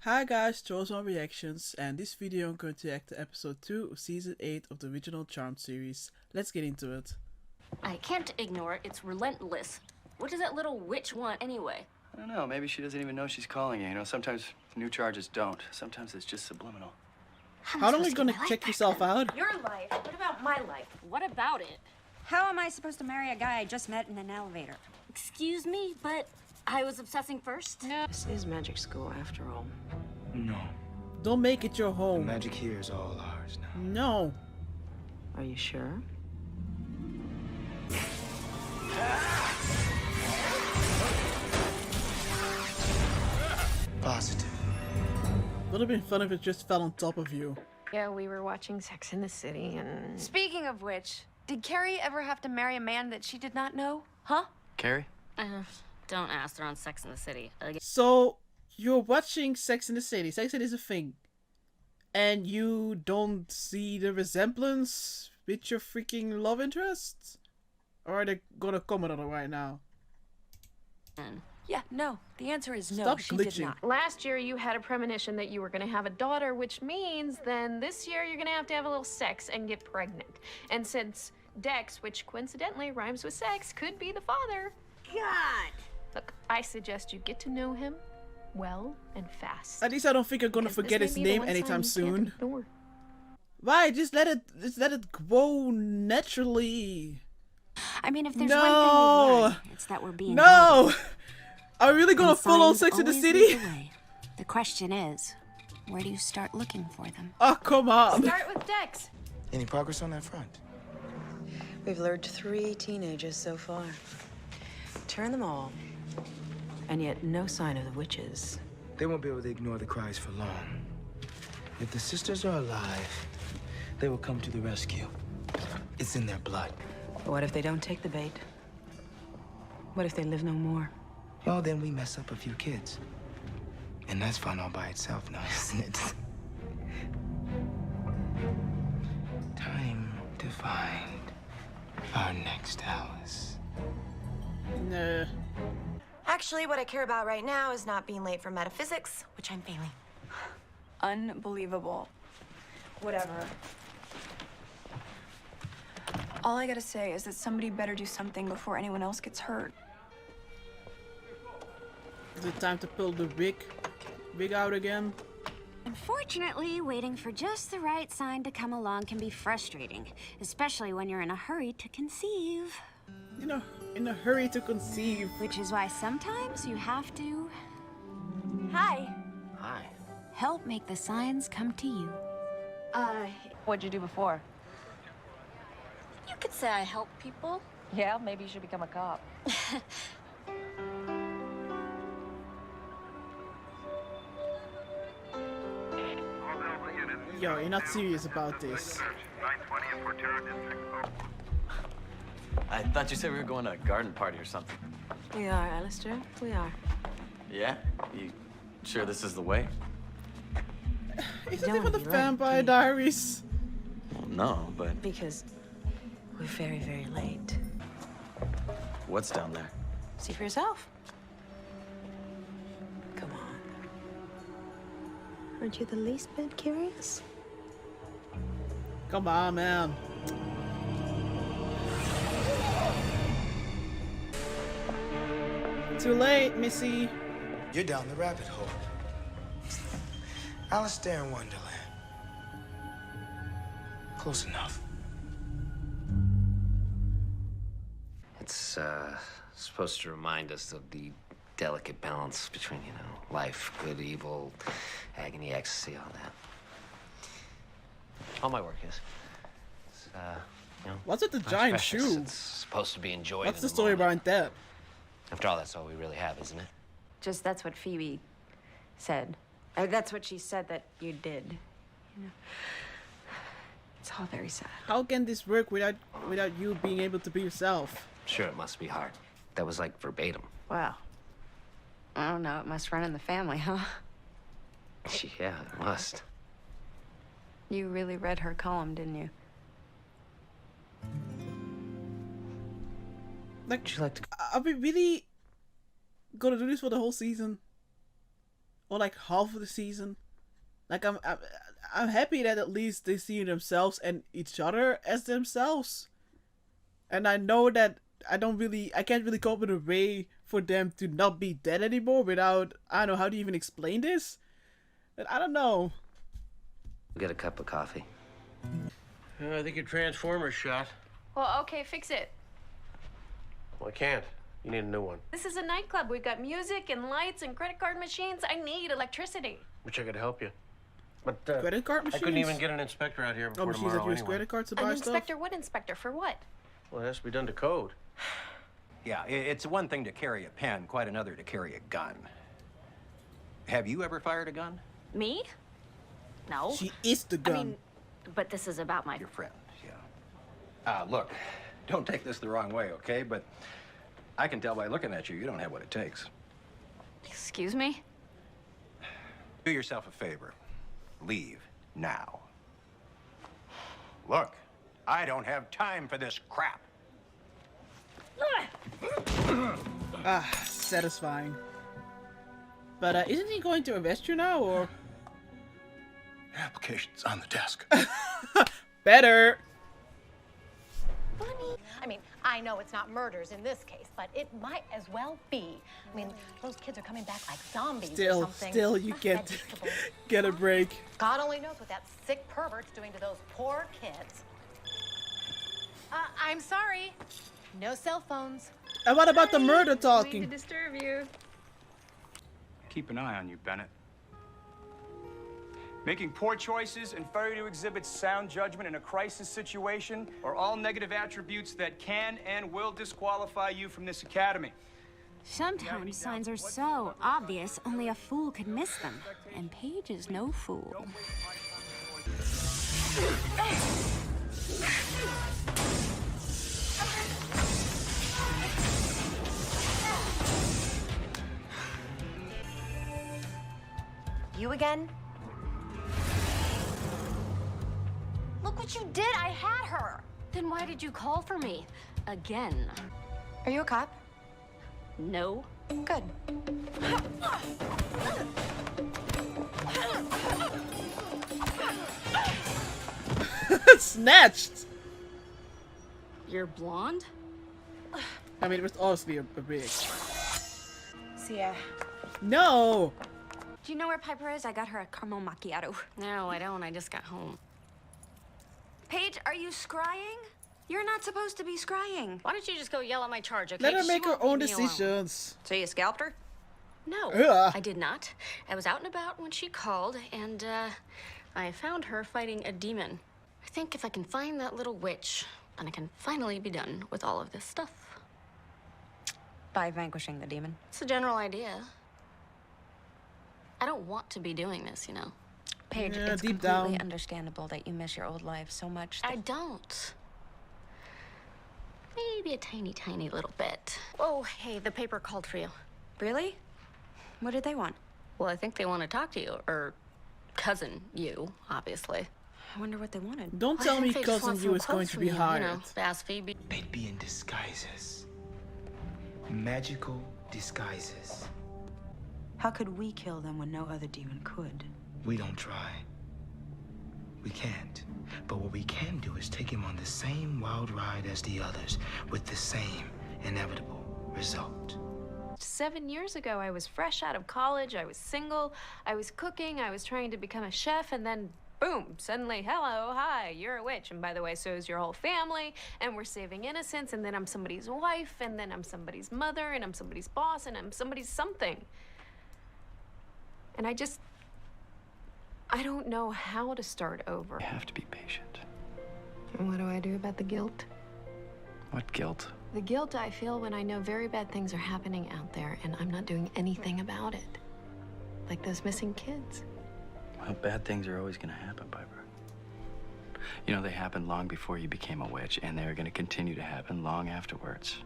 Hi guys, Trolls on Reactions, and this video I'm going to react to episode 2 of season 8 of the original Charmed series. Let's get into it. I can't ignore it, it's relentless. What does that little witch want anyway? I don't know, maybe she doesn't even know she's calling you. You know, sometimes new charges don't. Sometimes it's just subliminal. How long are you gonna check yourself out? Your life? What about my life? What about it? How am I supposed to marry a guy I just met in an elevator? Excuse me, but I was obsessing first? This is magic school after all. No. Don't make it your The home. magic here is all ours now. No. Are you sure? Positive. Would have been fun if it just fell on top of you. Yeah, we were watching Sex in the City and... Speaking of which, did Carrie ever have to marry a man that she did not know? Huh? Carrie? Don't ask, they're on Sex in the City. Again. So, you're watching Sex in the City. Sex in the City is a thing. And you don't see the resemblance with your freaking love interest? Or are they gonna comment on it right now? Yeah, no. The answer is no, Stop she did glitching. not. Last year you had a premonition that you were going to have a daughter, which means then this year you're going to have a little sex and get pregnant. And since Dex, which coincidentally rhymes with sex, could be the father. God! Look, I suggest you get to know him well and fast. At least I don't think I'm gonna Because this forget may his be the name one sign anytime you can't soon. ignore. Why? Just let it grow naturally. I mean, if there's No. one thing we've learned, it's that we're being No! Are we really held. gonna And follow signs Sex in the always City? lead the way. The question is, where do you start looking for them? Oh, come on. Start with Dex. Any progress on that front? We've lured 3 teenagers so far. Turn them all. And yet no sign of the witches. They won't be able to ignore the cries for long. If the sisters are alive, they will come to the rescue. It's in their blood. But what if they don't take the bait? What if they live no more? Well, then we mess up a few kids. And that's fun all by itself now, isn't it? Time to find our next Alice. Nah. Actually, what I care about right now is not being late for metaphysics, which I'm failing. Unbelievable. Whatever. All I gotta say is that somebody better do something before anyone else gets hurt. Is it time to pull the wig out again? Unfortunately, waiting for just the right sign to come along can be frustrating, especially when you're in a hurry to conceive. In a hurry to conceive. Which is why sometimes you have to Hi. Hi. help make the signs come to you. What'd you do before? You could say I help people. Yeah, maybe you should become a cop. Yo, you're not serious about this. I thought you said we were going to a garden party or something. We are, Alistair. We are. Yeah? You sure this is the way? Is don't it from wanna the be late, Vampire do you? Diaries? Well, no, but Because we're very, very late. what's down there? See for yourself. Come on. Aren't you the least bit curious? Come on, man. Too late, Missy. You're down the rabbit hole. Alistair in Wonderland. Close enough. It's supposed to remind us of the delicate balance between, life, good, evil, agony, ecstasy, all that. All my work is. It's, What's with the not giant precious. shoe? It's supposed to be enjoyed. What's in the story moment. behind that? After all, that's all we really have, isn't it? Just that's what Phoebe said. That's what she said that you did. It's all very sad. How can this work without you being able to be yourself? Sure, it must be hard. That was like verbatim. Wow. I don't know, it must run in the family, huh? Yeah, it must. You really read her column, didn't you? Like, Would you like to... are we really gonna do this for the whole season? or like half of the season. Like I'm happy that at least they see themselves and each other as themselves. And I know that I can't really come up with a way for them to not be dead anymore without, I don't know, how do you even explain this? But I don't know. Get a cup of coffee. I think your transformer's shot. Well, okay, fix it. Well, I can't. You need a new one. This is a nightclub. We've got music and lights and credit card machines. I need electricity. Wish I could help you. But credit card machines? I couldn't even get an inspector out here before machines tomorrow that use anyway. credit cards to buy An stuff? inspector? What inspector? For what? Well, it has to be done to code. Yeah, it's one thing to carry a pen, quite another to carry a gun. Have you ever fired a gun? Me? No. She is the gun. I mean, but this is about my Your friend, yeah. Look, don't take this the wrong way, okay? But I can tell by looking at you, you don't have what it takes. Excuse me? Do yourself a favor. Leave now. Look, I don't have time for this crap. Satisfying. But isn't he going to arrest you now, or? Application's on the desk. Better. Funny. I mean, I know it's not murders in this case, but it might as well be. I mean, those kids are coming back like zombies or something. Still, you get a break. God only knows what that sick pervert's doing to those poor kids. I'm sorry. No cell phones. And what about the murder Need to talking? disturb you. Keep an eye on you, Bennett. Making poor choices and failure to exhibit sound judgment in a crisis situation are all negative attributes that can and will disqualify you from this academy. Sometimes signs are so obvious, only a fool could miss them. And Paige is no fool. You again? Look what you did. I had her. Then why did you call for me? Again. Are you a cop? No. Good. Snatched! You're blonde? I mean, it was obviously a wig. See ya. No! Do you know where Piper is? I got her a caramel macchiato. No, I don't. I just got home. Paige, are you scrying? You're not supposed to be scrying. Why don't you just go yell at my charge, okay? Let her She make her won't own leave me alone. decisions. So you scalped her? No, Ugh. I did not. I was out and about when she called, and I found her fighting a demon. I think if I can find that little witch, then I can finally be done with all of this stuff. By vanquishing the demon. It's a general idea. I don't want to be doing this, you know. Paige, Yeah, it's deep completely down. understandable that you miss your old life so much that... I don't. Maybe a tiny, tiny little bit. Oh, hey, the paper called for you. Really? What did they want? Well, I think they want to talk to you, or cousin you, obviously. I wonder what they wanted. Don't I tell me think they just cousin want you some is going quotes to from be you, hired. You know, ask Phoebe. They'd be in disguises. Magical disguises. How could we kill them when no other demon could? We don't try. We can't. But what we can do is take him on the same wild ride as the others, with the same inevitable result. 7 years ago, I was fresh out of college, I was single, I was cooking, I was trying to become a chef, and then boom, suddenly, hello, hi, you're a witch, and by the way, so is your whole family, and we're saving innocents, and then I'm somebody's wife, and then I'm somebody's mother, and I'm somebody's boss, and I'm somebody's something. And I don't know how to start over. You have to be patient. And what do I do about the guilt? What guilt? The guilt I feel when I know very bad things are happening out there and I'm not doing anything about it. Like those missing kids. Well, bad things are always going to happen, Piper. You know, they happened long before you became a witch, and they're going to continue to happen long afterwards.